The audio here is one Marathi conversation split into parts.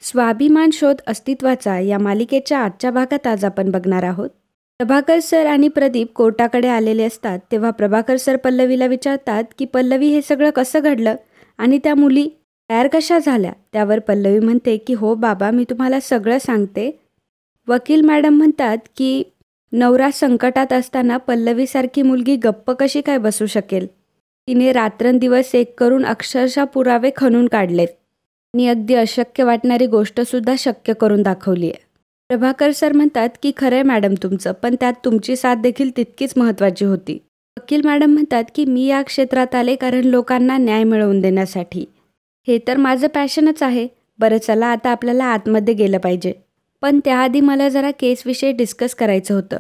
स्वाभिमान शोध अस्तित्वाचा या मालिकेच्या आजच्या भागात आज आपण बघणार आहोत. प्रभाकर सर आणि प्रदीप कोर्टाकडे आलेले असतात तेव्हा प्रभाकर सर पल्लवीला विचारतात की पल्लवी हे सगळं कसं घडलं आणि त्या मुली तयार कशा झाल्या. त्यावर पल्लवी म्हणते की हो बाबा, मी तुम्हाला सगळं सांगते. वकील मॅडम म्हणतात की नवरा संकटात असताना पल्लवीसारखी मुलगी गप्प कशी काय बसू शकेल. तिने रात्रंदिवस एक करून अक्षरशः पुरावे खणून काढलेत आणि अगदी अशक्य वाटणारी गोष्टसुद्धा शक्य करून दाखवली आहे. प्रभाकर सर म्हणतात की खरं आहे मॅडम तुमचं, पण त्यात तुमची साथ देखील तितकीच महत्त्वाची होती. वकील मॅडम म्हणतात की मी या क्षेत्रात आले कारण लोकांना न्याय मिळवून देण्यासाठी. हे तर माझं पॅशनच आहे. बरं चला, आता आपल्याला आतमध्ये गेलं पाहिजे, पण त्याआधी मला जरा केसविषयी डिस्कस करायचं होतं.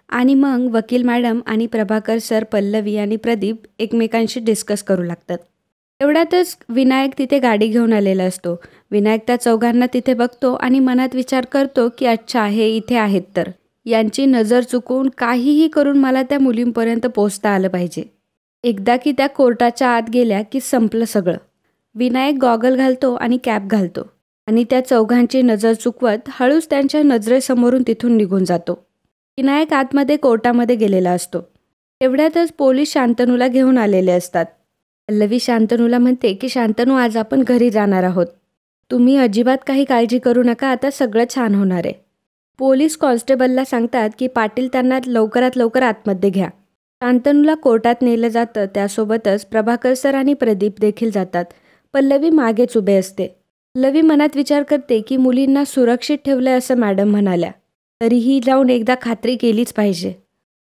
आणि मग वकील मॅडम आणि प्रभाकर सर, पल्लवी आणि प्रदीप एकमेकांशी डिस्कस करू लागतात. एवढ्यातच विनायक तिथे गाडी घेऊन आलेला असतो. विनायक त्या चौघांना तिथे बघतो आणि मनात विचार करतो की अच्छा, हे इथे आहेत तर यांची नजर चुकवून काहीही करून मला त्या मुलींपर्यंत पोहोचता आलं पाहिजे. एकदा की त्या कोर्टाच्या आत गेल्या की संपलं सगळं. विनायक गॉगल घालतो आणि कॅप घालतो आणि त्या चौघांची नजर चुकवत हळूच त्यांच्या नजरेसमोरून तिथून निघून जातो. विनायक आतमध्ये कोर्टामध्ये गेलेला असतो. एवढ्यातच पोलीस शांतनूला घेऊन आलेले असतात. पल्लवी शांतनूला म्हणते की शांतनू, आज आपण घरी जाणार आहोत. तुम्ही अजिबात काही काळजी करू नका, आता सगळं छान होणार आहे. पोलीस कॉन्स्टेबलला सांगतात की पाटील त्यांना लवकरात लवकर आतमध्ये घ्या. शांतनूला कोर्टात नेलं जातं. त्यासोबतच प्रभाकर सर आणि प्रदीप देखील जातात. पल्लवी मागेच उभे असते. पल्लवी मनात विचार करते की मुलींना सुरक्षित ठेवलंय असं मॅडम म्हणाल्या, तरीही जाऊन एकदा खात्री केलीच पाहिजे.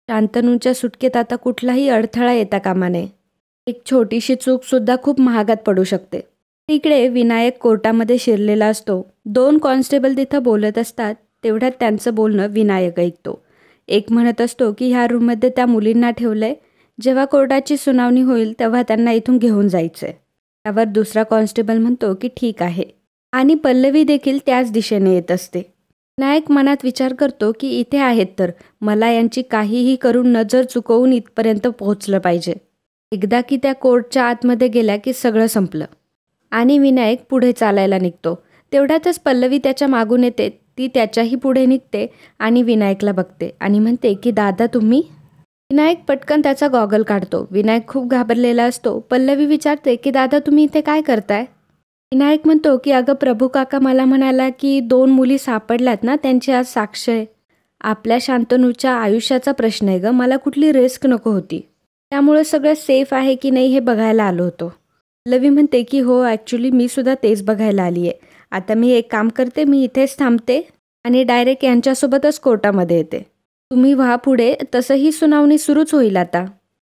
शांतनूच्या सुटकेत आता कुठलाही अडथळा येता कामा नये. एक छोटीशी चूकसुद्धा खूप महागात पडू शकते. इकडे विनायक कोर्टामध्ये शिरलेला असतो. 2 कॉन्स्टेबल तिथं बोलत असतात. तेवढ्यात त्यांचं बोलणं विनायक ऐकतो. एक म्हणत असतो की ह्या रूममध्ये त्या मुलींना ठेवलंय. जेव्हा कोर्टाची सुनावणी होईल तेव्हा त्यांना इथून घेऊन जायचंय. त्यावर दुसरा कॉन्स्टेबल म्हणतो की ठीक आहे. आणि पल्लवी देखील त्याच दिशेने येत असते. विनायक मनात विचार करतो की इथे आहेत तर मला यांची काहीही करून नजर चुकवून इथपर्यंत पोहोचलं पाहिजे. एकदा की त्या कोर्टच्या आतमध्ये गेल्या की सगळं संपलं. आणि विनायक पुढे चालायला निघतो. तेवढ्यातच पल्लवी त्याच्या मागून येते. ती त्याच्याही पुढे निघते आणि विनायकला बघते आणि म्हणते की दादा तुम्ही. विनायक पटकन त्याचा गॉगल काढतो. विनायक खूप घाबरलेला असतो. पल्लवी विचारते की दादा तुम्ही इथे काय करताय. विनायक म्हणतो की अगं प्रभू काका मला म्हणाला की 2 मुली सापडल्यात ना, त्यांची आज साक्ष आहे. आपल्या शांतनूच्या आयुष्याचा प्रश्न आहे गं, मला कुठली रिस्क नको होती. त्यामुळे सगळं सेफ आहे की नाही हे बघायला आलो होतो. पल्लवी म्हणते की हो, ॲक्च्युली मी सुद्धा तेच बघायला आली आहे. आता मी एक काम करते, मी इथेच थांबते आणि डायरेक्ट यांच्यासोबतच कोर्टामध्ये येते. तुम्ही व्हा पुढे, तसंही सुनावणी सुरूच होईल आता.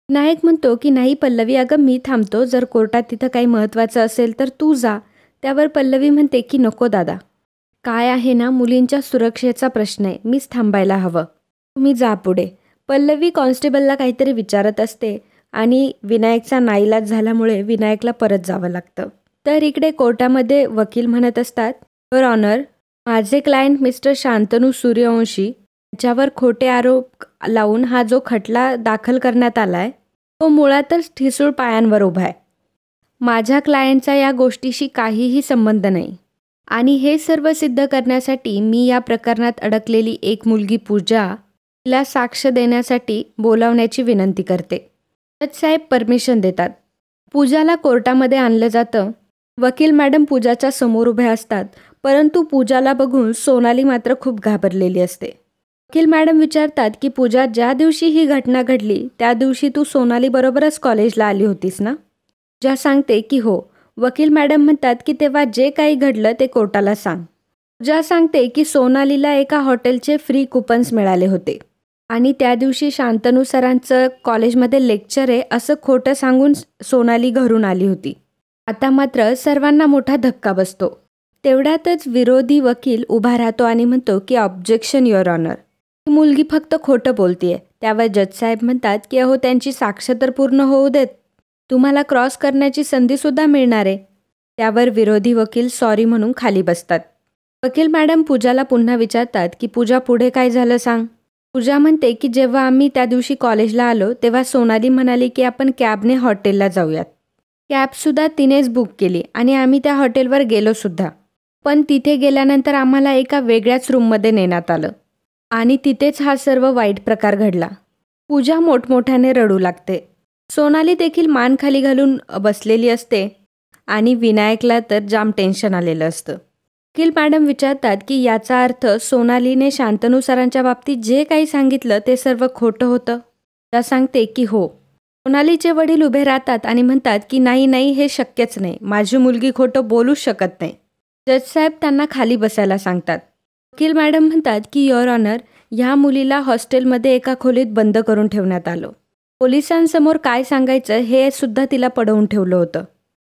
विनायक म्हणतो की नाही पल्लवी, अगं मी थांबतो. जर कोर्टात तिथं काही महत्त्वाचं असेल तर तू जा. त्यावर पल्लवी म्हणते की नको दादा, काय आहे ना, मुलींच्या सुरक्षेचा प्रश्न आहे, मीच थांबायला हवं. तुम्ही जा पुढे. पल्लवी कॉन्स्टेबलला काहीतरी विचारत असते आणि विनायकचा नाईलाज झाल्यामुळे विनायकला परत जावं लागतं. तर इकडे कोर्टामध्ये वकील म्हणत असतात, युअर ऑनर, माझे क्लायंट मिस्टर शांतनू सूर्यवंशी याच्यावर खोटे आरोप लावून हा जो खटला दाखल करण्यात आला आहे तो मुळातच ठिसूळ पायांवर उभा आहे. माझ्या क्लायंटचा या गोष्टीशी काहीही संबंध नाही आणि हे सर्व सिद्ध करण्यासाठी मी या प्रकरणात अडकलेली एक मुलगी पूजा तिला साक्ष देण्यासाठी बोलावण्याची विनंती करते. जजसाहेब परमिशन देतात. पूजाला कोर्टामध्ये आणलं जातं. वकील मॅडम पूजाच्या समोर उभ्या असतात, परंतु पूजाला बघून सोनाली मात्र खूप घाबरलेली असते. वकील मॅडम विचारतात की पूजा, ज्या दिवशी ही घटना घडली त्या दिवशी तू सोनालीबरोबरच कॉलेजला आली होतीस ना. पूजा सांगते की हो. वकील मॅडम म्हणतात की तेव्हा जे काही घडलं ते कोर्टाला सांग. पूजा सांगते की सोनालीला एका हॉटेलचे फ्री कुपन्स मिळाले होते आणि त्या दिवशी शांतनू सरांचं कॉलेजमध्ये लेक्चर आहे असं खोटं सांगून सोनाली घरून आली होती. आता मात्र सर्वांना मोठा धक्का बसतो. तेवढ्यातच विरोधी वकील उभा राहतो आणि म्हणतो की ऑब्जेक्शन युअर ऑनर, ही मुलगी फक्त खोटं बोलतीये. त्यावर जजसाहेब म्हणतात की अहो, त्यांची साक्ष तर पूर्ण होऊ देत, तुम्हाला क्रॉस करण्याची संधीसुद्धा मिळणार आहे. त्यावर विरोधी वकील सॉरी म्हणून खाली बसतात. वकील मॅडम पूजाला पुन्हा विचारतात की पूजा, पुढे काय झालं सांग. पूजा म्हणते की जेव्हा आम्ही त्या दिवशी कॉलेजला आलो तेव्हा सोनाली म्हणाली की आपण कॅबने हॉटेलला जाऊयात. कॅबसुद्धा तिनेच बुक केली आणि आम्ही त्या हॉटेलवर गेलोसुद्धा. पण तिथे गेल्यानंतर आम्हाला एका वेगळ्याच रूममध्ये नेण्यात आलं आणि तिथेच हा सर्व वाईट प्रकार घडला. पूजा मोठमोठ्याने रडू लागते. सोनाली देखील मान खाली घालून बसलेली असते आणि विनायकला तर जाम टेन्शन आलेलं असतं. वकील मॅडम विचारतात की याचा अर्थ सोनालीने शांतनू सरांच्या बाबतीत जे काही सांगितलं ते सर्व खोटं होतं. त्या सांगते की हो. सोनालीचे वडील उभे राहतात आणि म्हणतात की नाही नाही, हे शक्यच नाही, माझी मुलगी खोटं बोलूच शकत नाही. जज साहेब त्यांना खाली बसायला सांगतात. वकील मॅडम म्हणतात की युअर ऑनर, ह्या मुलीला हॉस्टेलमध्ये एका खोलीत बंद करून ठेवण्यात आलं. पोलिसांसमोर काय सांगायचं हे सुद्धा तिला पडवून ठेवलं होतं.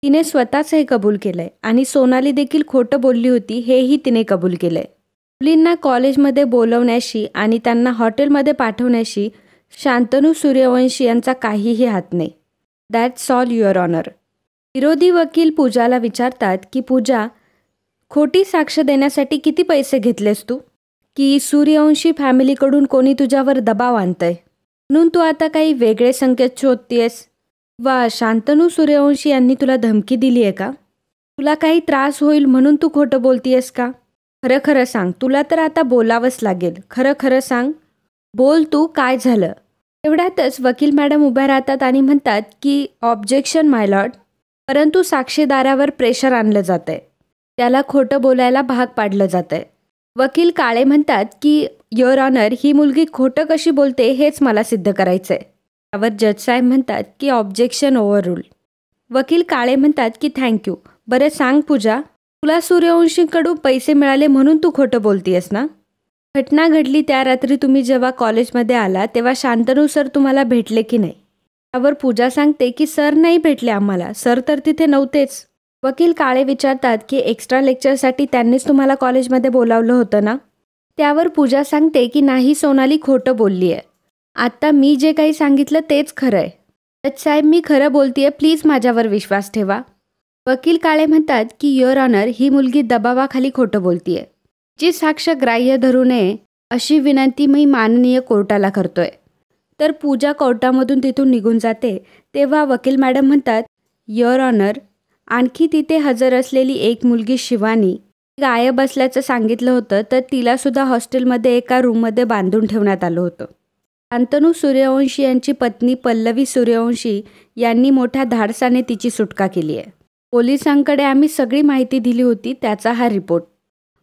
तिने स्वतःच हे कबूल केलंय आणि सोनाली देखील खोटं बोलली होती हेही तिने कबूल केलंय. मुलींना कॉलेजमध्ये बोलवण्याशी आणि त्यांना हॉटेलमध्ये पाठवण्याशी शांतनू सूर्यवंशी यांचा काहीही हात नाही. That's all your honour. विरोधी वकील पूजाला विचारतात की पूजा, खोटी साक्ष देण्यासाठी किती पैसे घेतलेस तू? की सूर्यवंशी फॅमिलीकडून कोणी तुझ्यावर दबाव आणतंय म्हणून तू आता काही वेगळे संकेत शोधतेस? वा शांतनू सूर्यवंशी यांनी तुला धमकी दिली आहे का? तुला काही त्रास होईल म्हणून तू खोटं बोलतीयस का? खरं खरं सांग, तुला तर आता बोलावंच लागेल. खरं खरं सांग, बोल तू, काय झालं? तेवढ्यातच वकील मॅडम उभ्या राहतात आणि म्हणतात की ऑब्जेक्शन माय लॉर्ड, परंतु साक्षीदारावर प्रेशर आणलं जात आहे, त्याला खोटं बोलायला भाग पाडलं जात आहे. वकील काळे म्हणतात की युअर ऑनर, ही मुलगी खोटं कशी बोलते हेच मला सिद्ध करायचं आहे. त्यावर जज साहेब म्हणतात की ऑब्जेक्शन ओव्हररूल. वकील काळे म्हणतात की थँक्यू. बरं सांग पूजा, तुला सूर्यवंशीकडून पैसे मिळाले म्हणून तू खोटं बोलतीयस ना? घटना घडली त्या रात्री तुम्ही जेव्हा कॉलेजमध्ये आला तेव्हा शांतनू सर तुम्हाला भेटले की नाही? त्यावर पूजा सांगते की सर नाही भेटले आम्हाला, सर तर तिथे नव्हतेच. वकील काळे विचारतात की एक्स्ट्रा लेक्चरसाठी त्यांनीच तुम्हाला कॉलेजमध्ये बोलावलं होतं ना? त्यावर पूजा सांगते की नाही, सोनाली खोटं बोलली आहे. आत्ता मी जे काही सांगितलं तेच खरं आहे. जज साहेब, मी खरं बोलतीये, प्लीज माझ्यावर विश्वास ठेवा. वकील काळे म्हणतात की युअर ऑनर, ही मुलगी दबावाखाली खोटं बोलतीये. जी साक्ष ग्राह्य धरू नये अशी विनंती मी माननीय कोर्टाला करतोय. तर पूजा कोर्टामधून तिथून निघून जाते तेव्हा वकील मॅडम म्हणतात युअर ऑनर, आणखी तिथे हजर असलेली एक मुलगी शिवानी गायब असल्याचं सांगितलं होतं, तर तिलासुद्धा हॉस्टेलमध्ये एका रूममध्ये बांधून ठेवण्यात आलं होतं. शांतनू सूर्यवंशी यांची पत्नी पल्लवी सूर्यवंशी यांनी मोठ्या धाडसाने तिची सुटका केली आहे. पोलिसांकडे आम्ही सगळी माहिती दिली होती, त्याचा हा रिपोर्ट.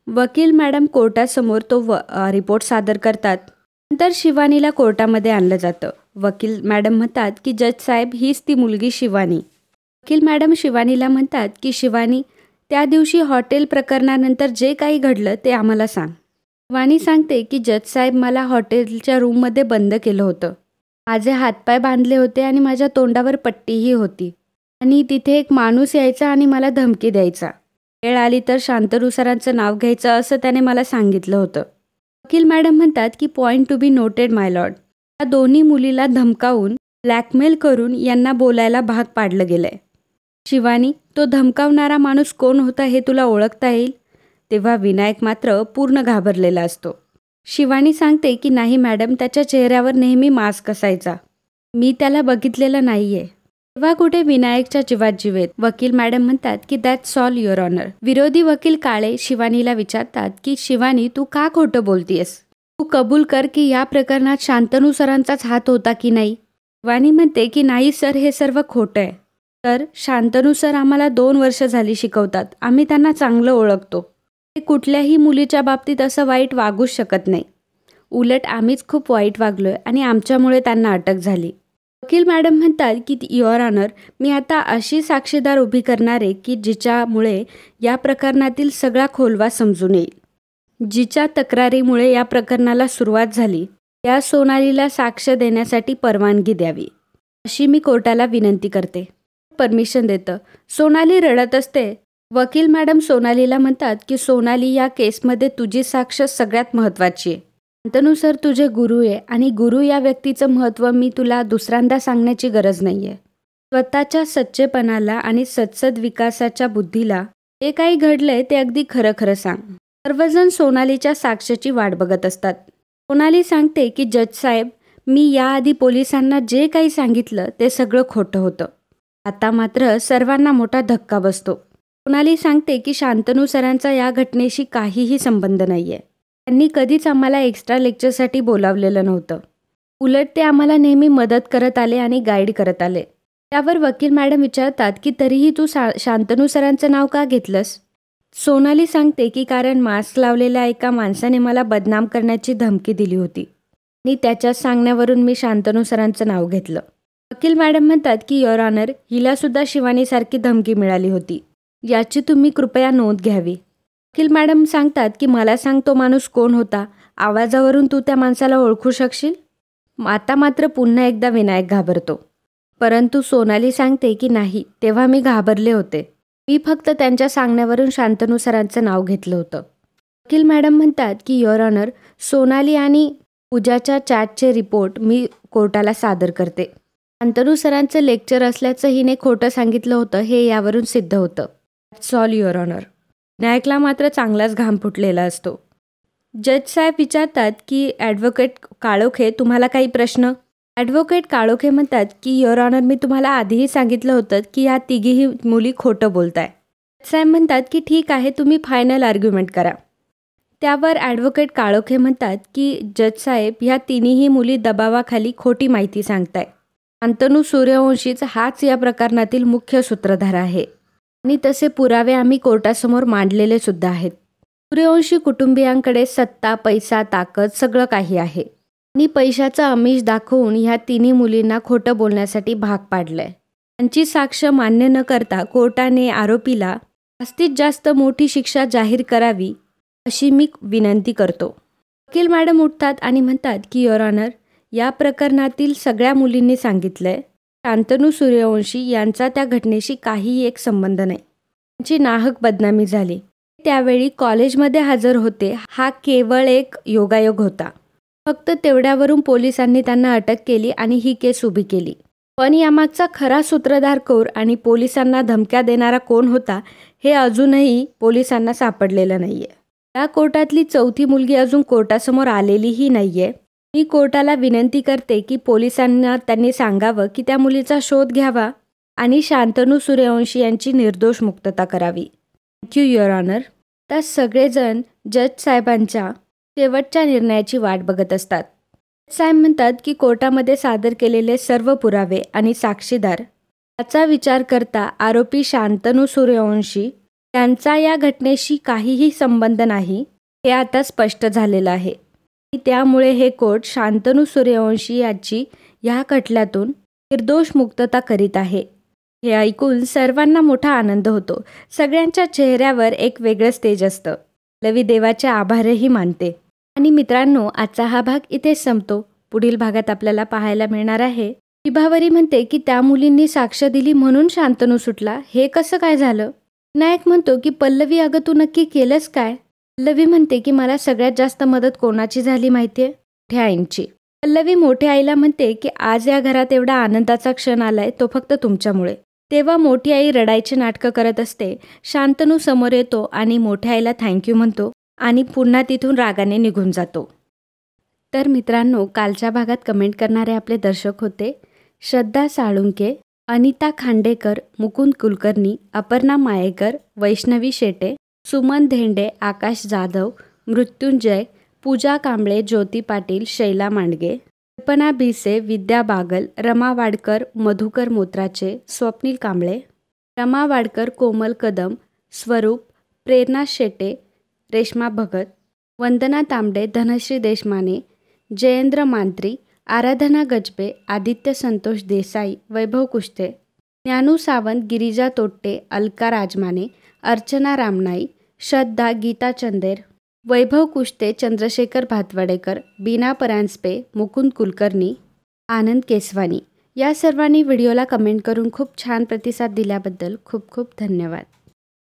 वकील मॅडम कोर्टासमोर तो रिपोर्ट सादर करतात. नंतर शिवानीला कोर्टामध्ये आणलं जातं. वकील मॅडम म्हणतात की जज साहेब, हीच ती मुलगी शिवानी. वकील मॅडम शिवानीला म्हणतात की शिवानी, त्या दिवशी हॉटेल प्रकरणानंतर जे काही घडलं ते आम्हाला सांग. शिवानी सांगते की जज साहेब, मला हॉटेलच्या रूममध्ये बंद केलं होतं. माझे हातपाय बांधले होते आणि माझ्या तोंडावर पट्टीही होती आणि तिथे एक माणूस यायचा आणि मला धमकी द्यायचा. वेळ आली तर शांतनू सरांचं नाव घ्यायचं असं त्याने मला सांगितलं होतं. वकील मॅडम म्हणतात की point to be noted my Lord, या दोन्ही मुलीला धमकावून ब्लॅकमेल करून यांना बोलायला भाग पाडलं गेलंय. शिवानी, तो धमकावणारा माणूस कोण होता हे तुला ओळखता येईल? तेव्हा विनायक मात्र पूर्ण घाबरलेला असतो. शिवानी सांगते की नाही मॅडम, त्याच्या चेहऱ्यावर नेहमी मास्क असायचा, मी त्याला बघितलेलं नाहीये. तेव्हा कुठे विनायकच्या जीवात जीव येत. वकील मॅडम म्हणतात की दॅट्स ऑल युअर ऑनर. विरोधी वकील काळे शिवानीला विचारतात की शिवानी, तू का खोटं बोलतीयस? तू कबूल कर की या प्रकरणात शांतनू सरांचाच हात होता की नाही? शिवानी म्हणते की नाही सर, हे सर्व खोटं आहे. तर शांतनू सर आम्हाला 2 वर्ष झाली शिकवतात, आम्ही त्यांना चांगलं ओळखतो. ते कुठल्याही मुलीच्या बाबतीत असं वाईट वागूच शकत नाही. उलट आम्हीच खूप वाईट वागलोय आणि आमच्यामुळे त्यांना अटक झाली. वकील मॅडम म्हणतात की युअर ऑनर, मी आता अशी साक्षीदार उभी करणार आहे की जिच्यामुळे या प्रकरणातील सगळा खोलवा समजून येईल. जिच्या तक्रारीमुळे या प्रकरणाला सुरुवात झाली त्या सोनालीला साक्ष देण्यासाठी परवानगी द्यावी, अशी मी कोर्टाला विनंती करते. परमिशन देतं. सोनाली रडत असते. वकील मॅडम सोनालीला म्हणतात की सोनाली, या केसमध्ये तुझी साक्ष सगळ्यात महत्त्वाची आहे. शांतनू सर तुझे गुरु आहे आणि गुरु या व्यक्तीचं महत्त्व मी तुला दुसऱ्यांदा सांगण्याची गरज नाही आहे. स्वतःच्या सच्चेपणाला आणि सत्सद विकासाच्या बुद्धीला जे काही घडलंय ते अगदी खरं खरं सांग. सर्वजण सोनालीच्या साक्षीची वाट बघत असतात. सोनाली सांगते की जज साहेब, मी याआधी पोलिसांना जे काही सांगितलं ते सगळं खोटं होतं. आता मात्र सर्वांना मोठा धक्का बसतो. सोनाली सांगते की शांतनू सरांचा या घटनेशी काहीही संबंध नाही आहे. त्यांनी कधीच आम्हाला एक्स्ट्रा लेक्चरसाठी बोलावलेलं नव्हतं. उलट ते आम्हाला नेहमी मदत करत आले आणि गाईड करत आले. त्यावर वकील मॅडम विचारतात की तरीही तू शांतनू सरांचं नाव का घेतलंस? सोनाली सांगते की कारण मास्क लावलेल्या एका माणसाने मला बदनाम करण्याची धमकी दिली होती आणि त्याच्याच सांगण्यावरून मी शांतनू सरांचं नाव घेतलं. वकील मॅडम म्हणतात की युअर ऑनर, हिलासुद्धा शिवानीसारखी धमकी मिळाली होती. याची तुम्ही कृपया नोंद घ्यावी. वकील मॅडम सांगतात की मला सांग, तो माणूस कोण होता? आवाजावरून तू त्या माणसाला ओळखू शकशील? आता मात्र पुन्हा एकदा विनायक घाबरतो. परंतु सोनाली सांगते की नाही, तेव्हा मी घाबरले होते. मी फक्त त्यांच्या सांगण्यावरून शांतनू सरांचं नाव घेतलं होतं. वकील मॅडम म्हणतात की युअर ऑनर, सोनाली आणि पूजाच्या चॅटचे रिपोर्ट मी कोर्टाला सादर करते. शांतनू सरांचं लेक्चर असल्याचं हिने खोटं सांगितलं होतं हे यावरून सिद्ध होतं. That's all your honour. विनायकला मात्र चांगलाच घाम फुटलेला असतो. जज साहेब विचारतात की ॲडव्होकेट काळोखे, तुम्हाला काही प्रश्न? ॲडव्होकेट काळोखे म्हणतात की युअर ऑनर, मी तुम्हाला आधीही सांगितलं होतं की ह्या तिघीही मुली खोटं बोलताय. जज साहेब म्हणतात की ठीक आहे, तुम्ही फायनल आर्ग्युमेंट करा. त्यावर ॲडव्होकेट काळोखे म्हणतात की जज साहेब, ह्या तिन्हीही मुली दबावाखाली खोटी माहिती सांगताय. शांतनू सूर्यवंशीच हाच या प्रकरणातील मुख्य सूत्रधार आहे आणि तसे पुरावे आम्ही कोर्टासमोर मांडलेले सुद्धा आहेत. सूर्यवंशी कुटुंबियांकडे सत्ता, पैसा, ताकद सगळं काही आहे आणि पैशाचं आमिष दाखवून ह्या तिन्ही मुलींना खोटं बोलण्यासाठी भाग पाडलंय. त्यांची साक्ष मान्य न करता कोर्टाने आरोपीला जास्तीत जास्त मोठी शिक्षा जाहीर करावी अशी मी विनंती करतो. वकील मॅडम उठतात आणि म्हणतात की युअर ऑनर, या प्रकरणातील सगळ्या मुलींनी सांगितलंय शांतनू सूर्यवंशी यांचा त्या घटनेशी काहीही एक संबंध नाही. त्यांची नाहक बदनामी झाली. त्यावेळी कॉलेजमध्ये हजर होते, हा केवळ एक योगायोग होता. फक्त तेवढ्यावरून पोलिसांनी त्यांना अटक केली आणि ही केस उभी केली. पण यामागचा खरा सूत्रधार कोण आणि पोलिसांना धमक्या देणारा कोण होता हे अजूनही पोलिसांना सापडलेलं नाहीये. या कोर्टातली चौथी मुलगी अजून कोर्टासमोर आलेलीही नाहीये. मी कोर्टाला विनंती करते की पोलिसांना त्यांनी सांगावं की त्या मुलीचा शोध घ्यावा आणि शांतनू सूर्यवंशी यांची निर्दोष मुक्तता करावी. Thank you your honour. आता सगळेजण जज साहेबांच्या शेवटच्या निर्णयाची वाट बघत असतात. जज साहेब म्हणतात की कोर्टामध्ये सादर केलेले सर्व पुरावे आणि साक्षीदार याचा विचार करता आरोपी शांतनू सूर्यवंशी यांचा या घटनेशी काहीही संबंध नाही हे आता स्पष्ट झालेलं आहे. त्यामुळे हे कोर्ट शांतनू सूर्यवंशी यांची ह्या खटल्यातून निर्दोष मुक्तता करीत आहे. हे ऐकून सर्वांना मोठा आनंद होतो. सगळ्यांच्या चेहऱ्यावर एक वेगळं स्टेज असतं. पल्लवी देवाचे आभारही मानते. आणि मित्रांनो, आजचा हा भाग इथेच संपतो. पुढील भागात आपल्याला पाहायला मिळणार आहे विभावरी म्हणते की त्या मुलींनी साक्ष दिली म्हणून शांतनू सुटला. हे कसं काय झालं? विनायक म्हणतो की पल्लवी, अगं तू नक्की केलंस काय? पल्लवी म्हणते की मला सगळ्यात जास्त मदत कोणाची झाली माहितीये? मोठ्या आईंची. पल्लवी मोठ्या आईला म्हणते की आज या घरात एवढा आनंदाचा क्षण आलाय तो फक्त तुमच्यामुळे. तेव्हा मोठी आई रडायची नाटकं करत असते. शांतनू समोर येतो आणि मोठ्या आईला थँक्यू म्हणतो आणि पुन्हा तिथून रागाने निघून जातो. तर मित्रांनो, कालच्या भागात कमेंट करणारे आपले दर्शक होते श्रद्धा साळुंके, अनिता खांडेकर, मुकुंद कुलकर्णी, अपर्णा मायेकर, वैष्णवी शेटे, सुमन धेंडे, आकाश जाधव, मृत्युंजय, पूजा कांबळे, ज्योती पाटील, शैला मांडगे, कल्पना भिसे, विद्या बागल, रमा वाडकर, मधुकर मोत्राचे, स्वप्नील कांबळे, रमा वाडकर, कोमल कदम, स्वरूप, प्रेरणा शेटे, रेश्मा भगत, वंदना तांबडे, धनश्री देशमाने, जयेंद्र मांत्री, आराधना गजबे, आदित्य संतोष देसाई, वैभव कुष्टे, ज्ञानू सावंत, गिरिजा तोट्टे, अलका राजमाने, अर्चना रामनाई, श्रद्धा, गीता चंदेर, वैभव कुष्टे, चंद्रशेखर भातवाडेकर, बीना परांजपे, मुकुंद कुलकर्णी, आनंद केसवानी या सर्वांनी व्हिडिओला कमेंट करून खूप छान प्रतिसाद दिल्याबद्दल खूप खूप धन्यवाद.